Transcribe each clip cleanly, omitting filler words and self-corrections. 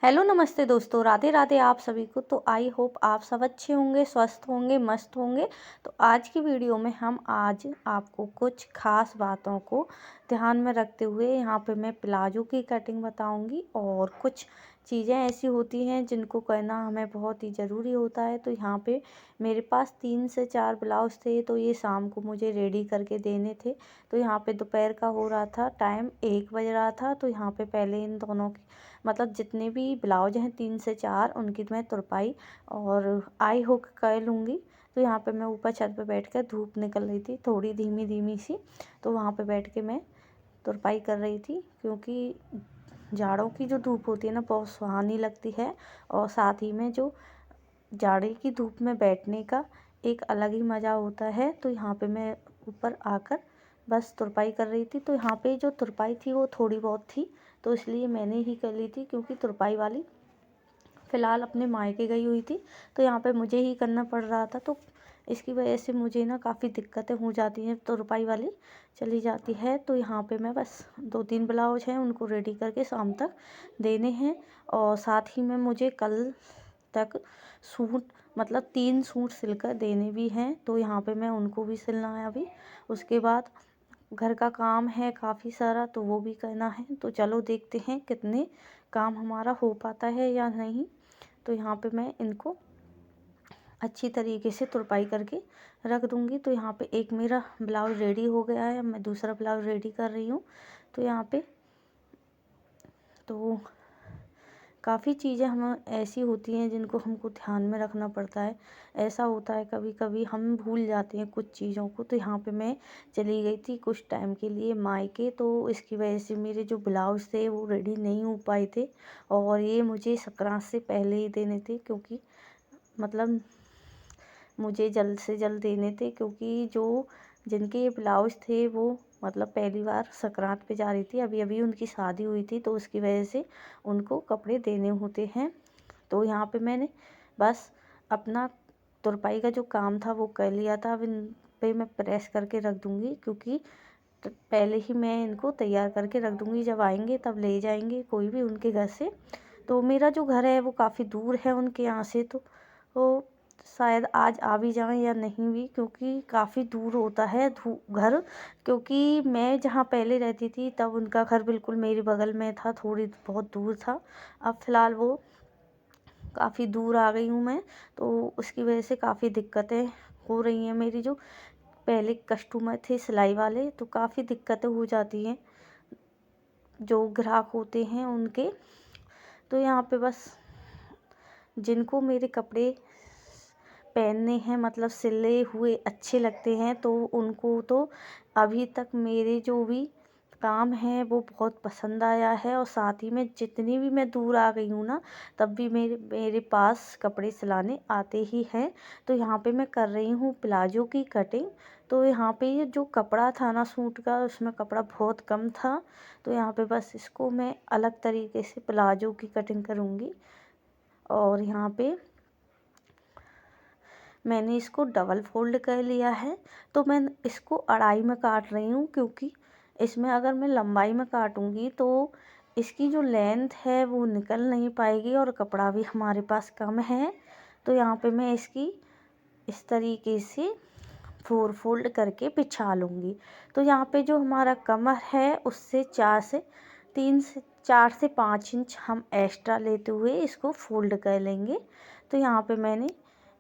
Hello नमस्ते दोस्तों, राधे राधे आप सभी को। तो आई होप आप सब अच्छे होंगे, स्वस्थ होंगे, मस्त होंगे। तो आज की वीडियो में हम आज आपको कुछ खास बातों को ध्यान में रखते हुए यहाँ पे मैं प्लाजो की कटिंग बताऊंगी। और कुछ चीज़ें ऐसी होती हैं जिनको करना हमें बहुत ही ज़रूरी होता है। तो यहाँ पे मेरे पास 3 से 4 ब्लाउज थे, तो ये शाम को मुझे रेडी करके देने थे। तो यहाँ पे दोपहर का हो रहा था, टाइम 1 बज रहा था। तो यहाँ पे पहले इन दोनों की मतलब जितने भी ब्लाउज हैं 3 से 4 उनकी मैं तुरपाई और आई हुक कर लूँगी। तो यहाँ पे मैं ऊपर छत पे बैठ कर, धूप निकल रही थी थोड़ी धीमी धीमी सी, तो वहाँ पे बैठ के मैं तुरपाई कर रही थी। क्योंकि जाड़ों की जो धूप होती है ना, बहुत सुहानी लगती है। और साथ ही में जो जाड़े की धूप में बैठने का एक अलग ही मज़ा होता है। तो यहाँ पे मैं ऊपर आकर बस तुरपाई कर रही थी। तो यहाँ पे जो तुरपाई थी वो थोड़ी बहुत थी, तो इसलिए मैंने ही कर ली थी। क्योंकि तुरपाई वाली फ़िलहाल अपने मायके गई हुई थी, तो यहाँ पे मुझे ही करना पड़ रहा था। तो इसकी वजह से मुझे ना काफ़ी दिक्कतें हो जाती हैं, तुरपाई वाली चली जाती है। तो यहाँ पे मैं बस 2-3 ब्लाउज हैं उनको रेडी करके शाम तक देने हैं। और साथ ही में मुझे कल तक सूट मतलब 3 सूट सिलकर देने भी हैं। तो यहाँ पे मैं उनको भी सिलना है अभी। उसके बाद घर का काम है काफ़ी सारा, तो वो भी करना है। तो चलो देखते हैं कितने काम हमारा हो पाता है या नहीं। तो यहाँ पे मैं इनको अच्छी तरीके से तुरपाई करके रख दूँगी। तो यहाँ पे एक मेरा ब्लाउज रेडी हो गया है, मैं दूसरा ब्लाउज रेडी कर रही हूँ। तो यहाँ पे तो काफ़ी चीज़ें हम ऐसी होती हैं जिनको हमको ध्यान में रखना पड़ता है। ऐसा होता है कभी कभी हम भूल जाते हैं कुछ चीज़ों को। तो यहाँ पे मैं चली गई थी कुछ टाइम के लिए मायके, तो इसकी वजह से मेरे जो ब्लाउज थे वो रेडी नहीं हो पाए थे। और ये मुझे संक्रांत से पहले ही देने थे, क्योंकि मतलब मुझे जल्द से जल्द देने थे। क्योंकि जो जिनके ये ब्लाउज थे वो मतलब पहली बार संक्रांत पे जा रही थी, अभी अभी उनकी शादी हुई थी, तो उसकी वजह से उनको कपड़े देने होते हैं। तो यहाँ पे मैंने बस अपना तुरपाई का जो काम था वो कर लिया था। अब इन पे मैं प्रेस करके रख दूँगी, क्योंकि पहले ही मैं इनको तैयार करके रख दूँगी। जब आएंगे तब ले जाएंगे कोई भी उनके घर से। तो मेरा जो घर है वो काफ़ी दूर है उनके यहाँ से, तो वो शायद आज आ भी जाएं या नहीं भी, क्योंकि काफ़ी दूर होता है घर। क्योंकि मैं जहाँ पहले रहती थी तब उनका घर बिल्कुल मेरे बगल में था, थोड़ी बहुत दूर था। अब फ़िलहाल वो काफ़ी दूर आ गई हूँ मैं, तो उसकी वजह से काफ़ी दिक्कतें हो रही हैं। मेरी जो पहले कस्टमर थे सिलाई वाले, तो काफ़ी दिक्कतें हो जाती हैं जो ग्राहक होते हैं उनके। तो यहाँ पे बस जिनको मेरे कपड़े पहनने हैं मतलब सिले हुए अच्छे लगते हैं, तो उनको तो अभी तक मेरे जो भी काम है वो बहुत पसंद आया है। और साथ ही में जितनी भी मैं दूर आ गई हूँ ना, तब भी मेरे मेरे पास कपड़े सिलाने आते ही हैं। तो यहाँ पे मैं कर रही हूँ प्लाजो की कटिंग। तो यहाँ पे ये जो कपड़ा था ना सूट का, उसमें कपड़ा बहुत कम था। तो यहाँ पे बस इसको मैं अलग तरीके से प्लाजो की कटिंग करूँगी। और यहाँ पे मैंने इसको डबल फोल्ड कर लिया है। तो मैं इसको अढ़ाई में काट रही हूँ, क्योंकि इसमें अगर मैं लंबाई में काटूँगी तो इसकी जो लेंथ है वो निकल नहीं पाएगी, और कपड़ा भी हमारे पास कम है। तो यहाँ पे मैं इसकी इस तरीके से 4 फोल्ड करके बिछा लूँगी। तो यहाँ पे जो हमारा कमर है उससे 4 से 5 इंच हम एक्स्ट्रा लेते हुए इसको फोल्ड कर लेंगे। तो यहाँ पे मैंने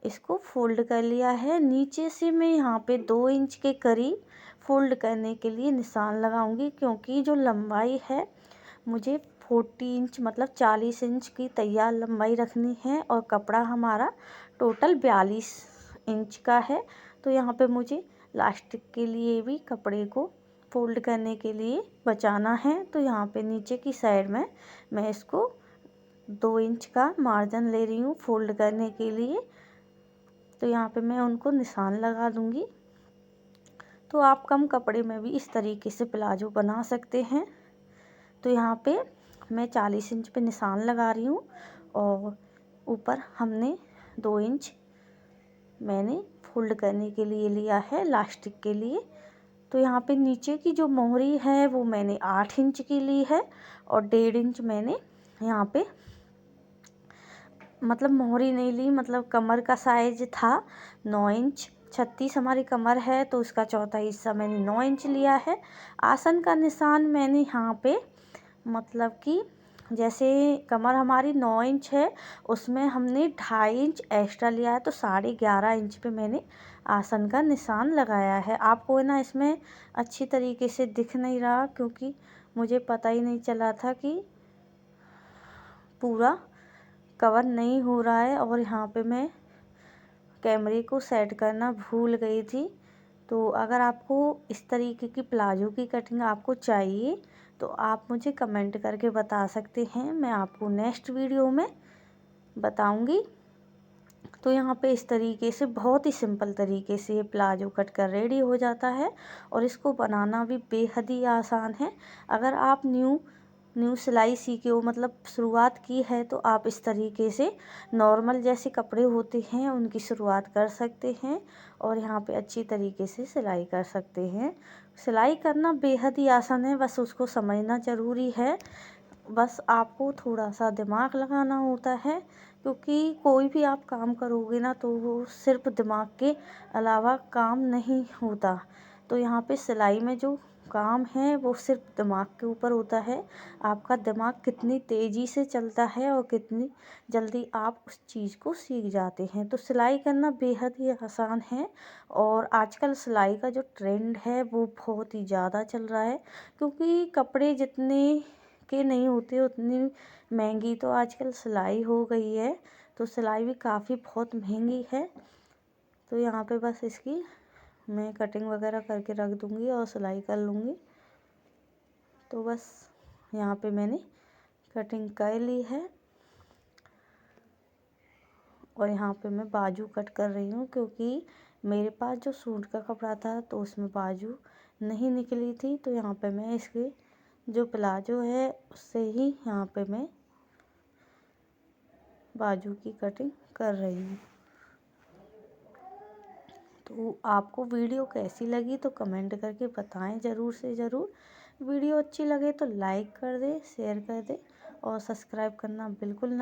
इसको फोल्ड कर लिया है। नीचे से मैं यहाँ पे 2 इंच के करीब फोल्ड करने के लिए निशान लगाऊंगी, क्योंकि जो लंबाई है मुझे 40 इंच मतलब 40 इंच की तैयार लंबाई रखनी है। और कपड़ा हमारा टोटल 42 इंच का है। तो यहाँ पे मुझे लास्टिक के लिए भी कपड़े को फोल्ड करने के लिए बचाना है। तो यहाँ पे नीचे की साइड में मैं इसको 2 इंच का मार्जिन ले रही हूँ फोल्ड करने के लिए। तो यहाँ पे मैं उनको निशान लगा दूँगी। तो आप कम कपड़े में भी इस तरीके से प्लाजो बना सकते हैं। तो यहाँ पे मैं 40 इंच पे निशान लगा रही हूँ, और ऊपर हमने 2 इंच मैंने फोल्ड करने के लिए लिया है लास्टिक के लिए। तो यहाँ पे नीचे की जो मोहरी है वो मैंने 8 इंच की ली है, और 1.5 इंच मैंने यहाँ पे मतलब मोहरी नहीं ली, मतलब कमर का साइज था 9 इंच। 36 हमारी कमर है तो उसका चौथा हिस्सा मैंने 9 इंच लिया है। आसन का निशान मैंने यहाँ पे मतलब कि जैसे कमर हमारी 9 इंच है, उसमें हमने 2.5 इंच एक्स्ट्रा लिया है, तो 11.5 इंच पे मैंने आसन का निशान लगाया है। आपको ना इसमें अच्छी तरीके से दिख नहीं रहा, क्योंकि मुझे पता ही नहीं चला था कि पूरा कवर नहीं हो रहा है, और यहाँ पे मैं कैमरे को सेट करना भूल गई थी। तो अगर आपको इस तरीके की प्लाजो की कटिंग आपको चाहिए तो आप मुझे कमेंट करके बता सकते हैं, मैं आपको नेक्स्ट वीडियो में बताऊंगी। तो यहाँ पे इस तरीके से बहुत ही सिंपल तरीके से ये प्लाजो कट कर रेडी हो जाता है, और इसको बनाना भी बेहद ही आसान है। अगर आप न्यू सिलाई सीखे हो, मतलब शुरुआत की है, तो आप इस तरीके से नॉर्मल जैसे कपड़े होते हैं उनकी शुरुआत कर सकते हैं, और यहाँ पे अच्छी तरीके से सिलाई कर सकते हैं। सिलाई करना बेहद ही आसान है, बस उसको समझना ज़रूरी है। बस आपको थोड़ा सा दिमाग लगाना होता है, क्योंकि कोई भी आप काम करोगे ना तो वो सिर्फ दिमाग के अलावा काम नहीं होता। तो यहाँ पे सिलाई में जो काम है वो सिर्फ दिमाग के ऊपर होता है। आपका दिमाग कितनी तेज़ी से चलता है और कितनी जल्दी आप उस चीज़ को सीख जाते हैं। तो सिलाई करना बेहद ही आसान है, और आजकल सिलाई का जो ट्रेंड है वो बहुत ही ज़्यादा चल रहा है, क्योंकि कपड़े जितने के नहीं होते उतनी महंगी तो आजकल सिलाई हो गई है। तो सिलाई भी काफ़ी बहुत महंगी है। तो यहाँ पे बस इसकी मैं कटिंग वगैरह करके रख दूँगी और सिलाई कर लूँगी। तो बस यहाँ पे मैंने कटिंग कर ली है, और यहाँ पे मैं बाजू कट कर रही हूँ, क्योंकि मेरे पास जो सूट का कपड़ा था तो उसमें बाजू नहीं निकली थी। तो यहाँ पे मैं इसके जो प्लाजो है उससे ही यहाँ पे मैं बाजू की कटिंग कर रही हूँ। तो आपको वीडियो कैसी लगी तो कमेंट करके बताएं ज़रूर से ज़रूर। वीडियो अच्छी लगे तो लाइक कर दें, शेयर कर दें, और सब्सक्राइब करना बिल्कुल ना